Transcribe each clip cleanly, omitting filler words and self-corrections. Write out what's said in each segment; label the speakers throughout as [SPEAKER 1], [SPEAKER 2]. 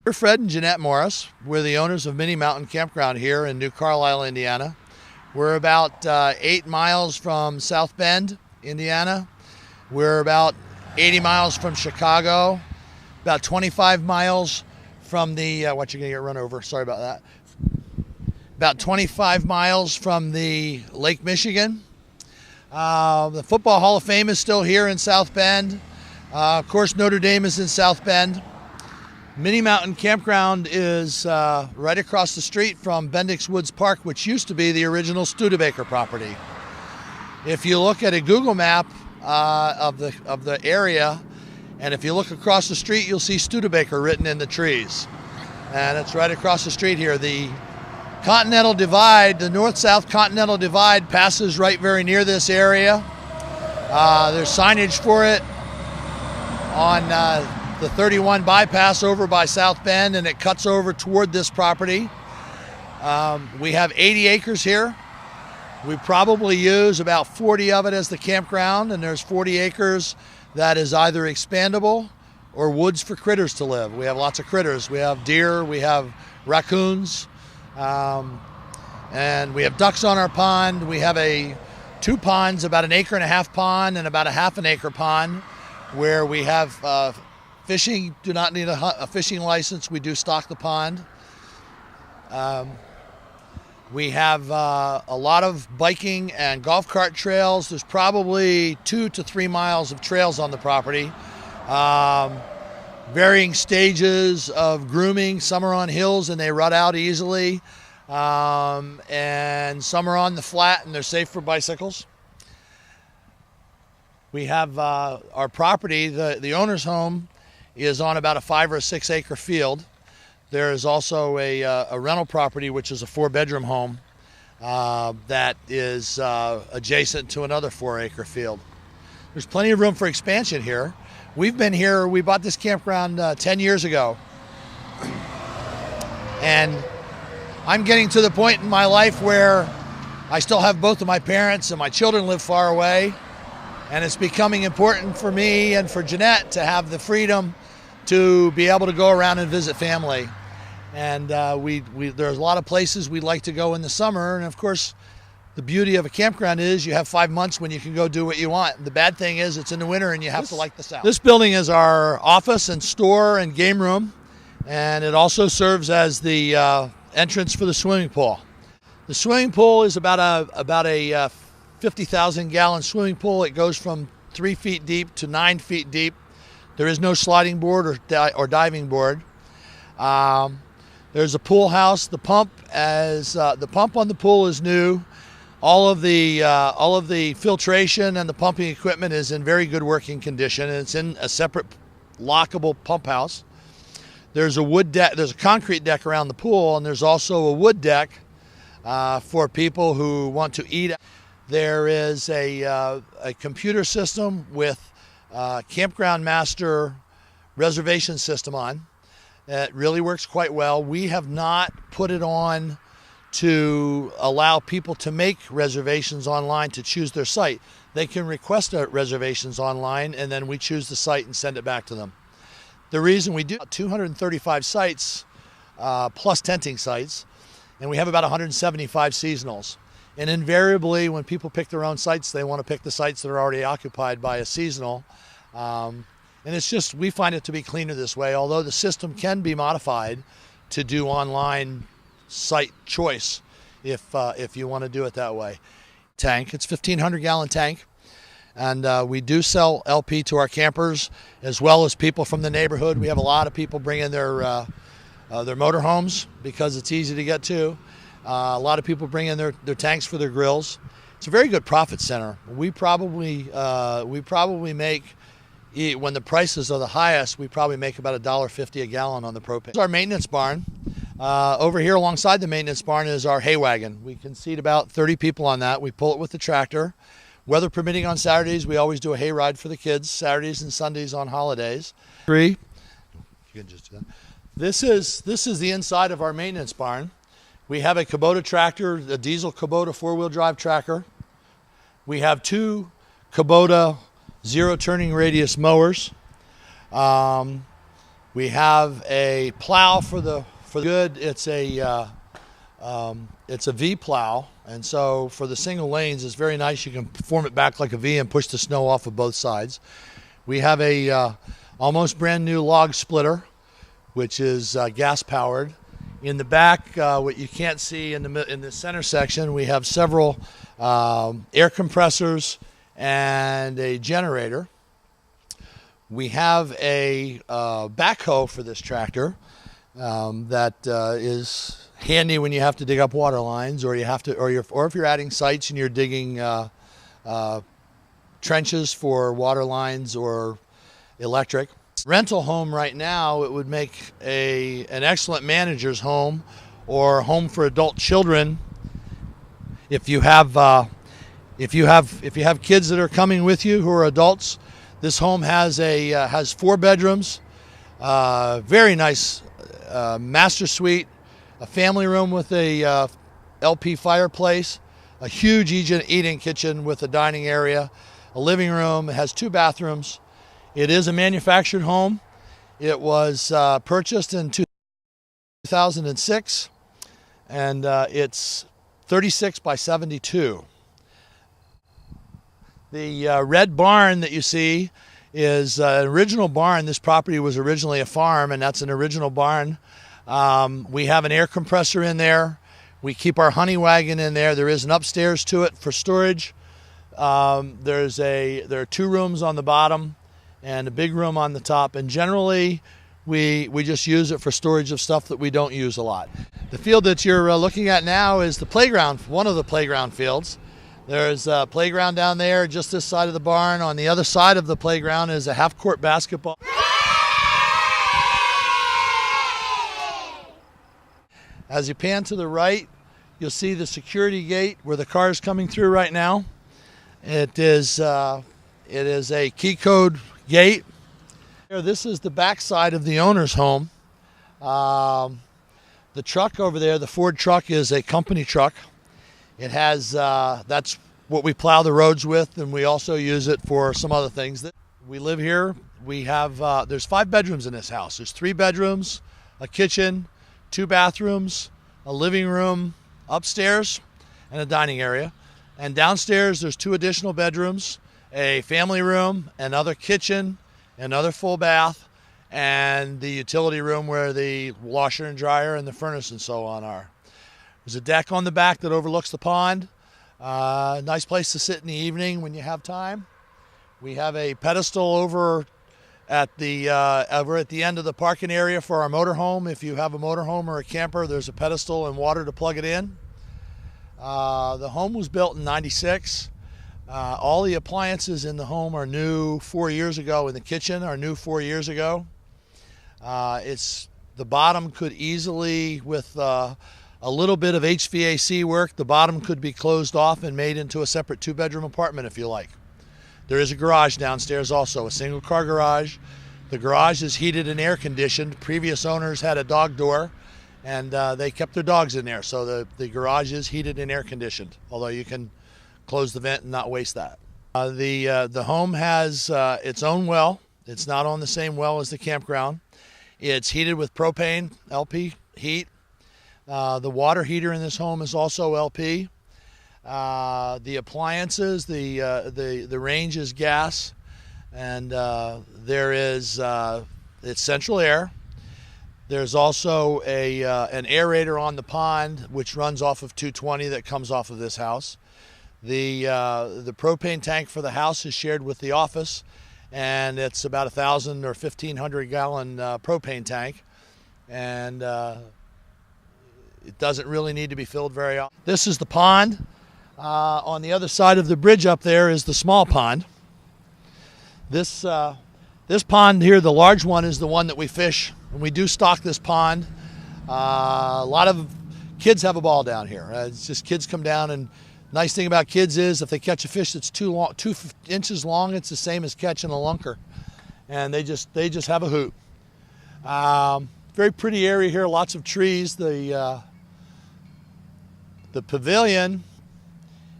[SPEAKER 1] We're Fred and Jeanette Morris. We're the owners of Mini Mountain Campground here in New Carlisle, Indiana. We're about 8 miles from South Bend, Indiana. We're about 80 miles from Chicago, about 25 miles from the, what, you're going to get run over, sorry about that. About 25 miles from the Lake Michigan. The Football Hall of Fame is still here in South Bend. Of course, Notre Dame is in South Bend. Mini Mountain Campground is right across the street from Bendix Woods Park, which used to be the original Studebaker property. If you look at a Google map of the area, and if you look across the street, you'll see Studebaker written in the trees. And it's right across the street here. The Continental Divide, the north-south Continental Divide, passes right very near this area. There's signage for it on the 31 bypass over by South Bend, and it cuts over toward this property. We have 80 acres here. We probably use about 40 of it as the campground, and there's 40 acres that is either expandable or woods for critters to live. We have lots of critters. We have deer, we have raccoons, and we have ducks on our pond. We have two ponds, about an acre and a half pond and about a half an acre pond, where we have fishing. Do not need a fishing license. We do stock the pond. We have a lot of biking and golf cart trails. There's probably 2 to 3 miles of trails on the property. Varying stages of grooming. Some are on hills and they rut out easily. And some are on the flat and they're safe for bicycles. We have our property, the owner's home, is on about a 5 or 6 acre field. There is also a rental property, which is a 4-bedroom home that is adjacent to another 4 acre field. There's plenty of room for expansion here. We've been here, we bought this campground 10 years ago. And I'm getting to the point in my life where I still have both of my parents and my children live far away. And it's becoming important for me and for Jeanette to have the freedom to be able to go around and visit family. And there's a lot of places we'd like to go in the summer. And of course, the beauty of a campground is you have 5 months when you can go do what you want. The bad thing is it's in the winter and you have to like the south. This building is our office and store and game room. And it also serves as the entrance for the swimming pool. The swimming pool is about a 50,000 gallon swimming pool. It goes from 3 feet deep to 9 feet deep. There is no sliding board or diving board. There's a pool house. The pump on the pool is new. All of the filtration and the pumping equipment is in very good working condition, and it's in a separate lockable pump house. There's a wood deck. There's a concrete deck around the pool, and there's also a wood deck for people who want to eat. There is a computer system with Campground Master reservation system on. It really works quite well. We have not put it on to allow people to make reservations online to choose their site. They can request reservations online, and then we choose the site and send it back to them. The reason we do 235 sites plus tenting sites, and we have about 175 seasonals. And invariably, when people pick their own sites, they want to pick the sites that are already occupied by a seasonal. And it's just, we find it to be cleaner this way, although the system can be modified to do online site choice if you want to do it that way. Tank, it's a 1,500 gallon tank. And we do sell LP to our campers as well as people from the neighborhood. We have a lot of people bring in their motorhomes because it's easy to get to. A lot of people bring in their tanks for their grills. It's a very good profit center. We probably make, when the prices are the highest, we probably make about $1.50 a gallon on the propane. This is our maintenance barn. Over here alongside the maintenance barn is our hay wagon. We can seat about 30 people on that. We pull it with the tractor. Weather permitting on Saturdays, we always do a hay ride for the kids, Saturdays and Sundays on holidays. You can just do that. This is the inside of our maintenance barn. We have a Kubota tractor, a diesel Kubota 4-wheel drive tracker. We have 2 Kubota zero turning radius mowers. We have a plow for the good. It's a V plow, and so for the single lanes, it's very nice. You can form it back like a V and push the snow off of both sides. We have a almost brand new log splitter, which is gas powered. In the back, what you can't see in the center section, we have several air compressors and a generator. We have a backhoe for this tractor that is handy when you have to dig up water lines, or if you're adding sites and you're digging trenches for water lines or electric. Rental home right now, it would make an excellent manager's home or home for adult children. If you have kids that are coming with you who are adults, this home has 4 bedrooms, very nice master suite, a family room with a LP fireplace, a huge eating kitchen with a dining area, a living room. It has 2 bathrooms. It is a manufactured home. It was purchased in 2006, and it's 36 by 72. The red barn that you see is an original barn. This property was originally a farm, and that's an original barn. We have an air compressor in there. We keep our honey wagon in there. There is an upstairs to it for storage. There are 2 rooms on the bottom and a big room on the top, and generally we just use it for storage of stuff that we don't use a lot. The field that you're looking at now is the playground, one of the playground fields. There's a playground down there just this side of the barn. On the other side of the playground is a half-court basketball. As you pan to the right, you'll see the security gate where the car is coming through right now. It is a key code gate. This is the back side of the owner's home. The truck over there, the Ford truck, is a company truck. It has that's what we plow the roads with, and we also use it for some other things. We live here. We have there's 5 bedrooms in this house. There's 3 bedrooms, a kitchen, 2 bathrooms, a living room upstairs, and a dining area. And downstairs there's 2 additional bedrooms, a family room, another kitchen, another full bath, and the utility room where the washer and dryer and the furnace and so on are. There's a deck on the back that overlooks the pond. Nice place to sit in the evening when you have time. We have a pedestal over at the end of the parking area for our motorhome. If you have a motorhome or a camper, there's a pedestal and water to plug it in. The home was built in '96. All the appliances in the home are new 4 years ago. In the kitchen are new 4 years ago. The bottom could easily, with a little bit of HVAC work, the bottom could be closed off and made into a separate 2-bedroom apartment if you like. There is a garage downstairs also, a single car garage. The garage is heated and air conditioned. Previous owners had a dog door, and they kept their dogs in there. So the garage is heated and air conditioned, although you can close the vent and not waste that. The home has its own well. It's not on the same well as the campground. It's heated with propane, LP heat. The water heater in this home is also LP. The appliances, the range is gas, and there is it's central air. There's also an aerator on the pond which runs off of 220 that comes off of this house. The propane tank for the house is shared with the office, and it's about 1,000 or 1,500 gallon propane tank, and it doesn't really need to be filled very often. This is the pond. On the other side of the bridge up there is the small pond. This pond here, the large one, is the one that we fish, and we do stock this pond. A lot of kids have a ball down here. It's just kids come down, and nice thing about kids is if they catch a fish that's 2 inches long, it's the same as catching a lunker, and they just have a hoot. Very pretty area here, lots of trees. The pavilion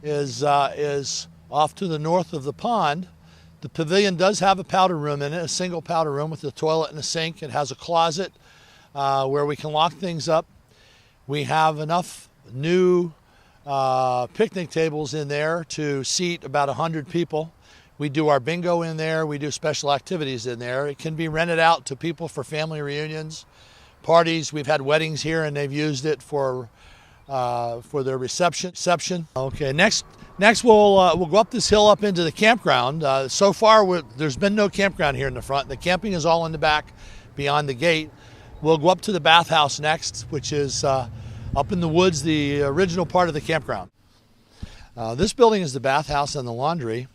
[SPEAKER 1] is off to the north of the pond. The pavilion does have a powder room in it, a single powder room with a toilet and a sink. It has a closet where we can lock things up. We have enough new picnic tables in there to seat about 100 people. We do our bingo in there. We do special activities in there. It can be rented out to people for family reunions, parties. We've had weddings here and they've used it for their reception. Okay, next we'll go up this hill up into the campground. So far there's been no campground here in the front. The camping is all in the back beyond the gate. We'll go up to the bathhouse next, which is up in the woods, the original part of the campground. This building is the bathhouse and the laundry.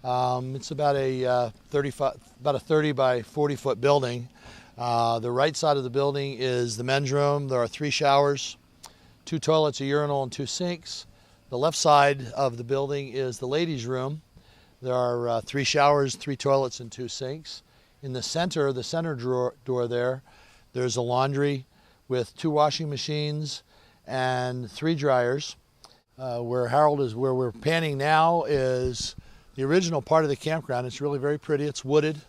[SPEAKER 1] It's about a 30 by 40 foot building. The right side of the building is the men's room. There are 3 showers, 2 toilets, a urinal, and 2 sinks. The left side of the building is the ladies' room. There are 3 showers, 3 toilets, and 2 sinks. In the center door there's a laundry with 2 washing machines and 3 dryers. Where we're panning now is the original part of the campground. It's really very pretty. It's wooded.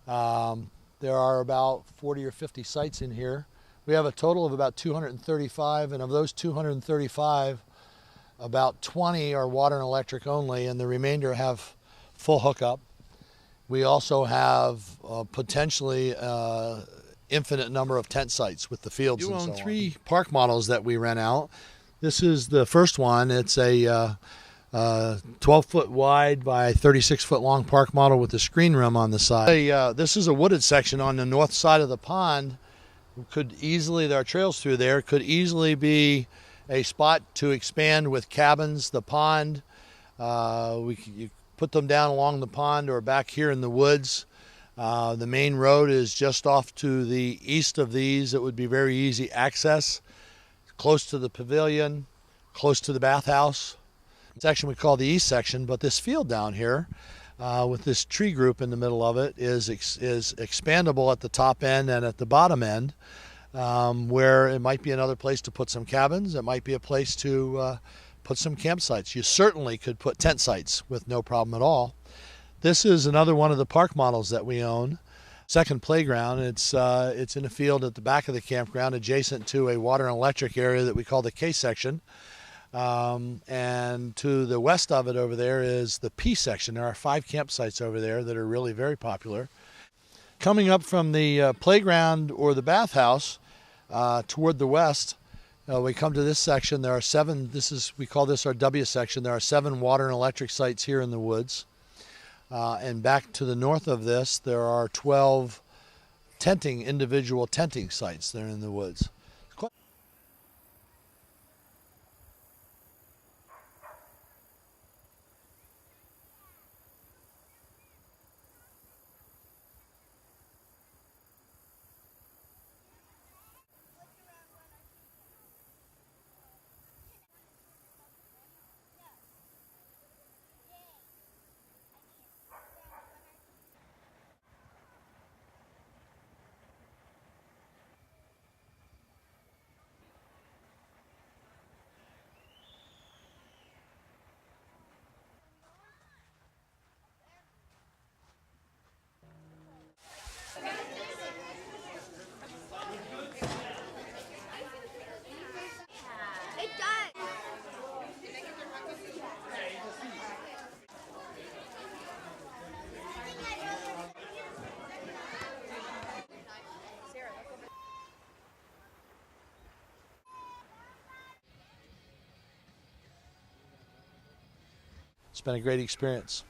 [SPEAKER 1] There are about 40 or 50 sites in here. We have a total of about 235, and of those 235, about 20 are water and electric only, and the remainder have full hookup. We also have potentially infinite number of tent sites with the fields and so on. We own 3 park models that we rent out. This is the first one. It's a 12-foot wide by 36-foot long park model with a screen room on the side. This is a wooded section on the north side of the pond. There are trails through there. Could easily be a spot to expand with cabins. The pond, you put them down along the pond or back here in the woods. The main road is just off to the east of these. It would be very easy access, close to the pavilion, close to the bathhouse. Section we call the east section, but this field down here with this tree group in the middle of it is expandable at the top end and at the bottom end, where it might be another place to put some cabins. It might be a place to put some campsites. You certainly could put tent sites with no problem at all. This is another one of the park models that we own. Second playground. It's in a field at the back of the campground, adjacent to a water and electric area that we call the K section. And to the west of it over there is the P section. There are 5 campsites over there that are really very popular. Coming up from the playground or the bathhouse toward the west, we come to this section. There are 7. We call this our W section. There are 7 water and electric sites here in the woods. And back to the north of this, there are 12 individual tenting sites there in the woods. It's been a great experience.